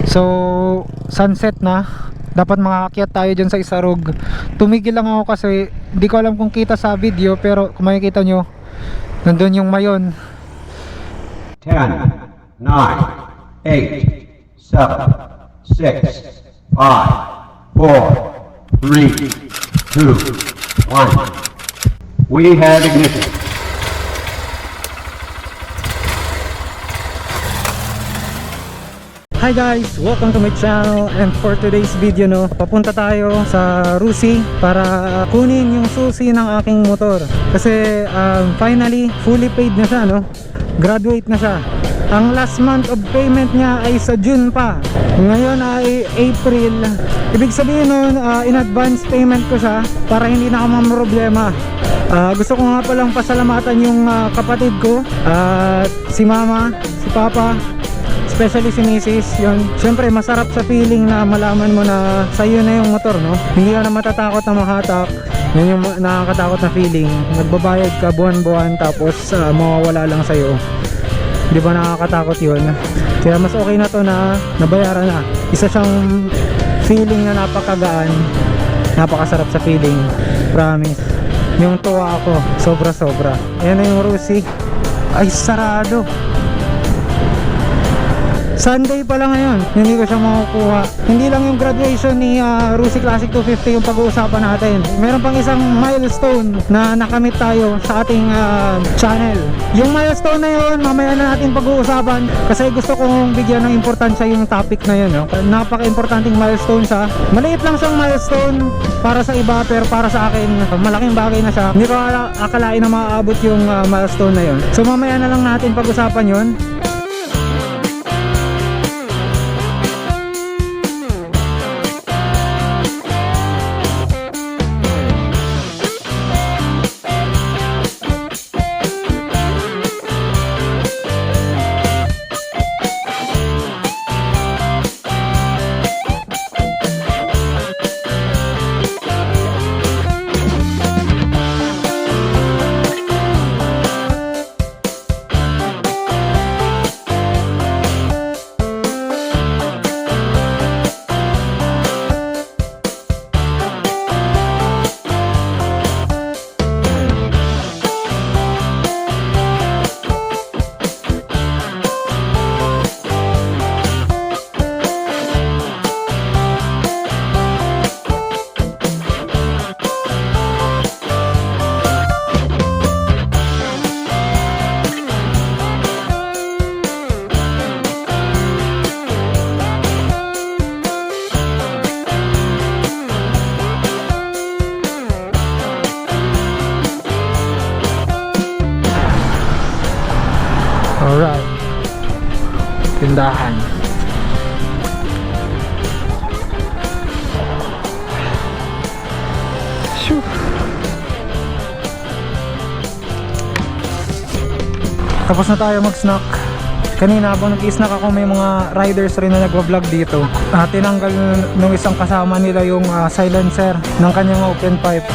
So sunset na, dapat makaakyat tayo dyan sa Isarog. Tumigil lang ako kasi hindi ko alam kung kita sa video, pero kung makikita nyo, nandun yung Mayon. 10, 9, 8, 7, 6, 5, 4, 3, 2, 1. We have ignition. Hi guys! Welcome to my channel, and for today's video papunta tayo sa Rusi para kunin yung susi ng aking motor. Kasi finally fully paid na siya, graduate na siya. Ang last month of payment niya ay sa June pa. Ngayon ay April. Ibig sabihin in advance payment ko siya para hindi na ako mamroblema. Gusto ko nga palang pasalamatan yung kapatid ko at si mama, si papa, especially si Mrs. Yun, syempre masarap sa feeling na malaman mo na sa'yo na yung motor, hindi ka na matatakot na mahatak. Yun yung nakakatakot na feeling. Nagbabayad ka buwan-buwan tapos mawawala lang sa'yo. Di ba nakakatakot yun? Kaya mas okay na to na nabayaran na. Isa siyang feeling na napakagaan, napakasarap sa feeling, promise. Yung tuwa ako, sobra-sobra. Ayan na yung Rusi. Ay, sarado. Sunday pa lang ngayon, hindi ko siya makukuha. Hindi lang yung graduation ni Rusi Classic 250 yung pag-uusapan natin. Meron pang isang milestone na nakamit tayo sa ating channel. Yung milestone na yun, mamaya na natin pag-uusapan kasi gusto kong bigyan ng importansya yung topic na yun. Napaka-importanting milestone siya. Maliit lang siyang milestone para sa iba, pero para sa akin malaking bagay na siya. Hindi ko akalain na maaabot yung milestone na yun. So mamaya na lang natin pag-usapan yun. Alright, tindahan. Shoo. Tapos na tayo mag-snack. Kanina habang nag-snack ako, may mga riders rin na nagwa-vlog dito. Tinanggal nung isang kasama nila yung silencer ng kanyang open pipe.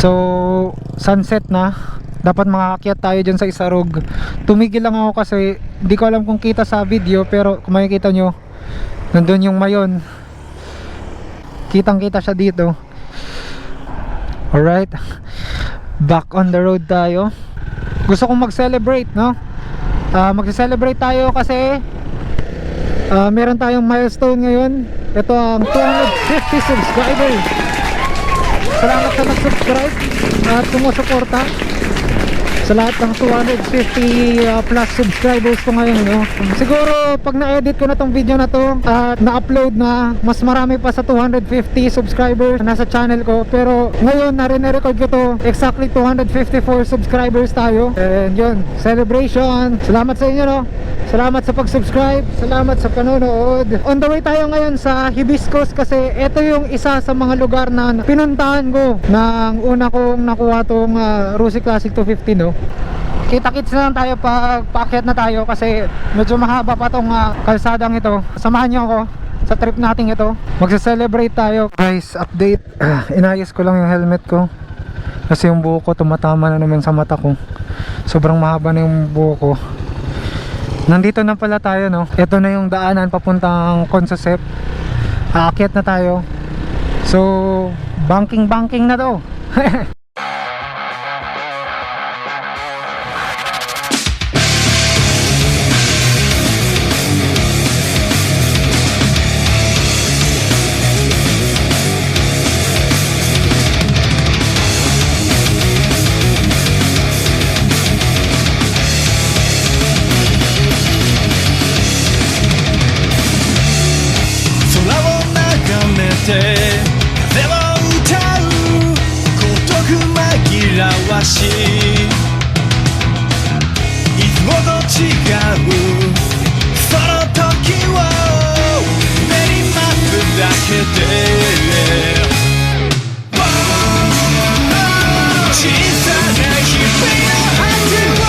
So sunset na, dapat makaakyat tayo dyan sa Isarog. Tumigil lang ako kasi hindi ko alam kung kita sa video, pero kung makikita nyo, nandun yung Mayon. Kitang kita siya dito. Alright, back on the road tayo. Gusto kong mag-celebrate, mag-celebrate tayo kasi meron tayong milestone ngayon. Ito ang 250 subscribers. Salamat sa nag-subscribe at sumusuporta. sa lahat ng 250 plus subscribers ko ngayon, no? Siguro pag na-edit ko na tong video na to at na-upload na, mas marami pa sa 250 subscribers na nasa channel ko. Pero ngayon na-record ko to, exactly 254 subscribers tayo. And yun, celebration. Salamat sa inyo, no? Salamat sa pag-subscribe, salamat sa panonood. On the way tayo ngayon sa Hibiscus kasi ito yung isa sa mga lugar na pinuntahan ko nang una kong nakuha tong Rusi Classic 250, no? Kita-kits na lang tayo pag paakyat na tayo kasi medyo mahaba pa tong kalsadang ito. Samahan nyo ako sa trip natin ito. Magsa-celebrate tayo. Guys, update. Inayos ko lang yung helmet ko kasi yung buhok ko tumatama na naman sa mata ko. Sobrang mahaba na yung buhok ko. Nandito na pala tayo, no? Ito na yung daanan papuntang Consosep. Aakyat na tayo. So, banking na to.風を歌う孤独紛らわしいつもと違うその時を目に待つだけで小さな日々の果てを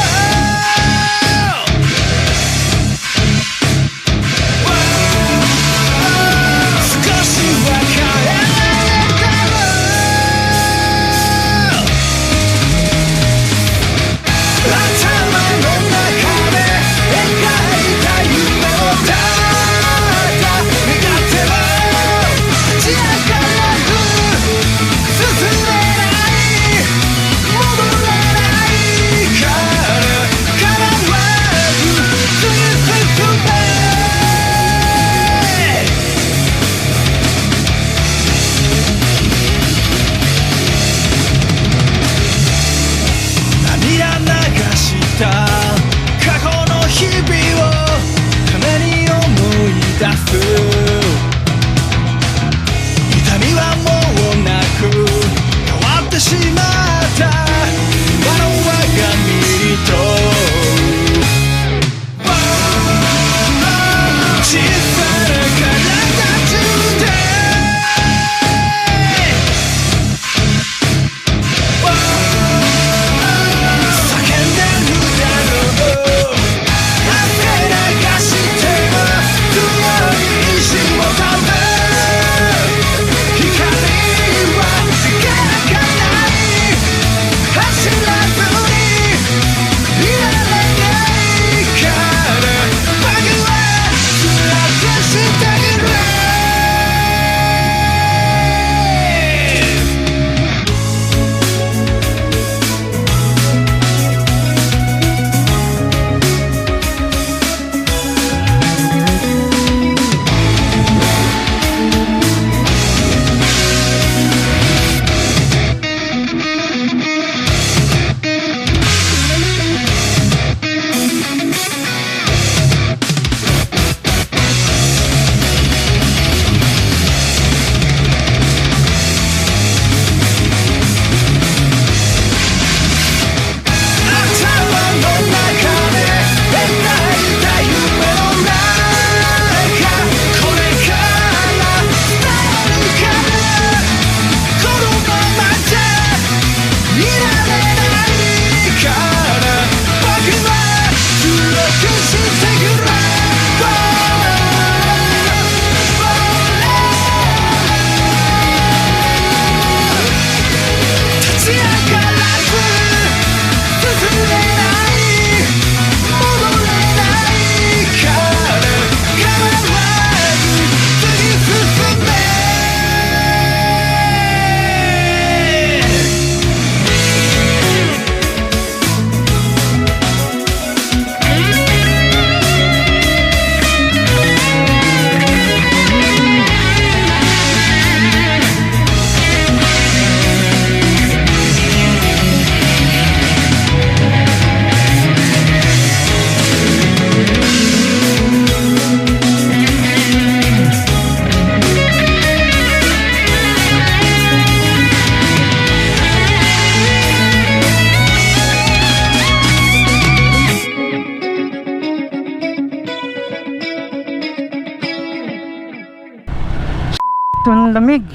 lamig.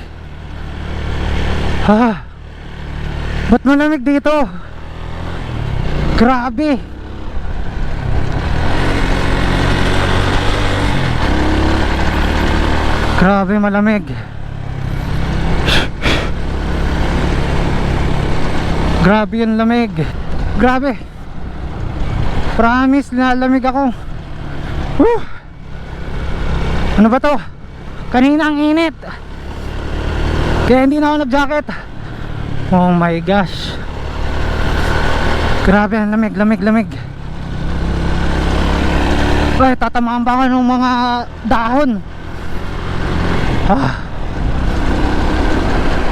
Ba't malamig dito? Grabe. Grabe malamig. Grabe yung lamig. Grabe. Promise, lalamig ako. Woo! Ano ba to? Kanina ang init. Kaya hindi na ako nag-jacket. Oh my gosh. Grabe ang lamig, lamig, lamig. Ay, tatamaan ba ako ng mga dahon?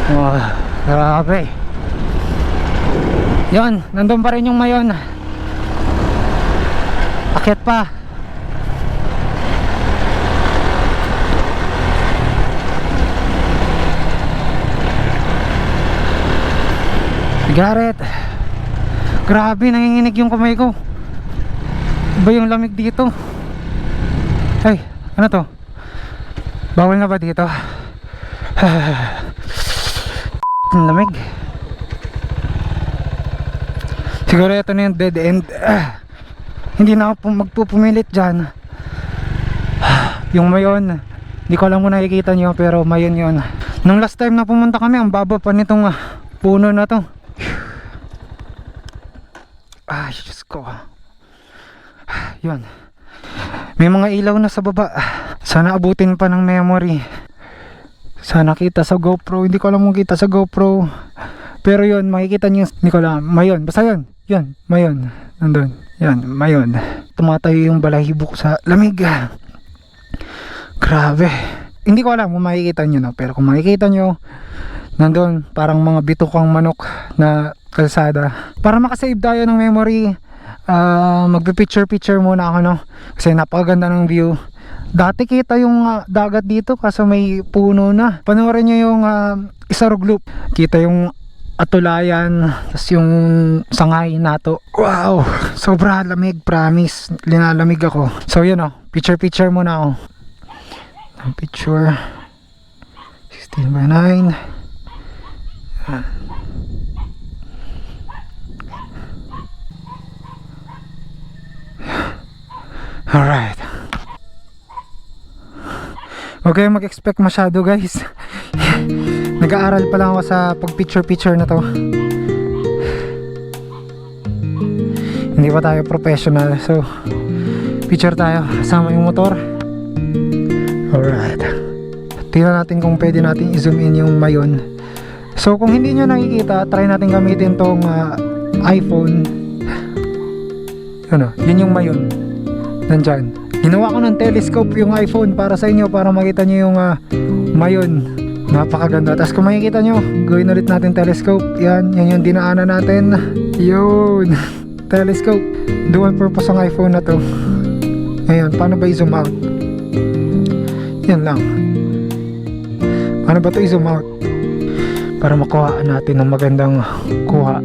Oh, grabe. Yon, nandun pa rin yung mayon. Akyat pa. Garrett, grabe, nanginginig yung kamay ko. Iba yung lamig dito. Ay, ano to? Bawal na ba dito? Ang lamig. Siguro ito na yung dead end. Hindi na ako magpupumilit dyan. Yung mayon, hindi ko alam kung nakikita nyo, pero mayon yun. Nung last time na pumunta kami, ang baba pa nitong puno na to. Ay, Diyos ko. Yun. May mga ilaw na sa baba. Sana abutin pa ng memory. Sana kita sa GoPro. Hindi ko alam kung kita sa GoPro. Pero yun, makikita nyo. Hindi ko alam. Mayon. Basta yun. Yun. Mayon. Nandun. Yan. Mayon. Tumatayo yung balahibo ko sa lamig. Grabe. Hindi ko alam kung makikita nyo na. Pero kung makikita nyo, nandun parang mga bitukang manok na kalsada. Para makasave tayo ng memory, magpe-picture muna ako, no? Kasi napakaganda ng view. Dati kita yung dagat dito kaso may puno na. Panoorin nyo yung Isarog Loop. Kita yung Atulayan, tas yung Sangay Nato. Wow! Sobra lamig, promise. Linalamig ako. So yun, picture muna ako. Picture 16:9. Alright. Huwag kayong mag-expect masyado, guys. Nag-aaral pa lang ako sa pag-picture na to. Hindi pa tayo professional. So, picture tayo kasama yung motor. Alright. Tingnan natin kung pwede natin i-zoom in yung mayon. So, kung hindi nyo nakikita, try natin gamitin tong iPhone. Yun yung mayon. Nandyan. Ginawa ko ng telescope yung iPhone para sa inyo, para makita nyo yung mayon. Napakaganda. Tapos kung makikita nyo, gawin ulit natin telescope. Yan yung dinaanan natin. Yun. Telescope. Dual purpose ang iPhone na to. Ayan, paano ba i-zoom out? Yan lang. Paano ba ito i-zoom out? Para makuha natin ng magandang kuha.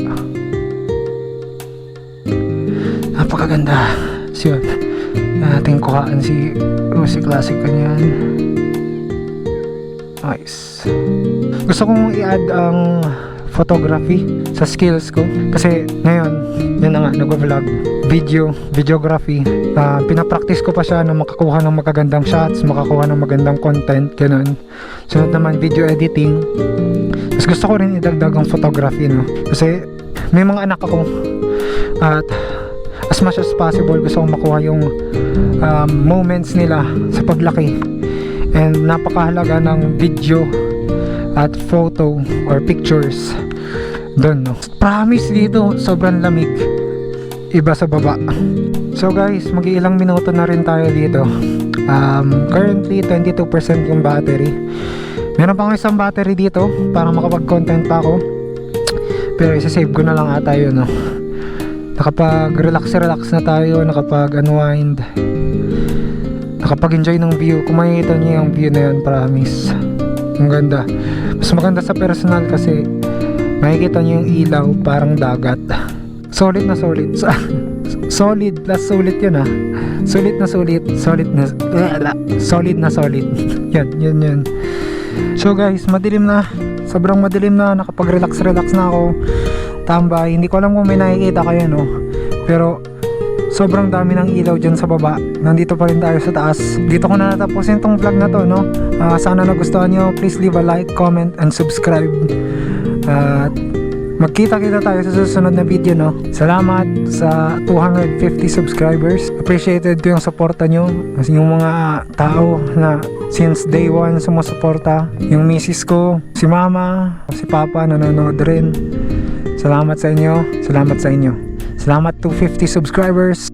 Napakaganda. So yun, natin kuhaan si Rusi Classic kanyan. Nice. Gusto kong i-add ang photography sa skills ko kasi ngayon yun na nga, nag-vlog, videography. Pinapractice ko pa siya na makakuha ng magagandang shots, makakuha ng magandang content, ganun. Sunod naman video editing. Mas gusto ko rin idagdag ang photography, no? Kasi may mga anak ako at as much as possible gusto kong makuha yung moments nila sa paglaki, and napakahalaga ng video at photo or pictures doon, no? Promise dito sobrang lamig, iba sa baba. So guys, mag-iilang minuto na rin tayo dito. Currently 22% yung battery. Meron pang isang battery dito para makapag-content pa ako, pero isa-save ko na lang ata yun, no? Nakapag-relax na tayo, nakapag-unwind, nakapag-enjoy ng view. Kung makikita niyo yung view na yun, promise, ang ganda. Mas maganda sa personal kasi makikita niyo yung ilaw, parang dagat. Solid na solid. Solid plus solid yun, ha. Solid na solid. Solid na solid. Yan. So guys, madilim na. Sobrang madilim na. Nakapag-relax na ako. Tambay. Hindi ko alam kung may nakikita kayo, no? Pero sobrang dami ng ilaw dyan sa baba. Nandito pa rin tayo sa taas. Dito ko na natapusin tong vlog na to, no? Sana nagustuhan nyo. Please leave a like, comment, and subscribe. At magkita-kita tayo sa susunod na video, no? Salamat sa 250 subscribers. Appreciated ko yung suporta nyo. Kasi yung mga tao na since day 1 sumusuporta. Yung misis ko, si mama, si papa nanonood rin. Salamat sa inyo. Salamat sa inyo. Salamat 250 subscribers.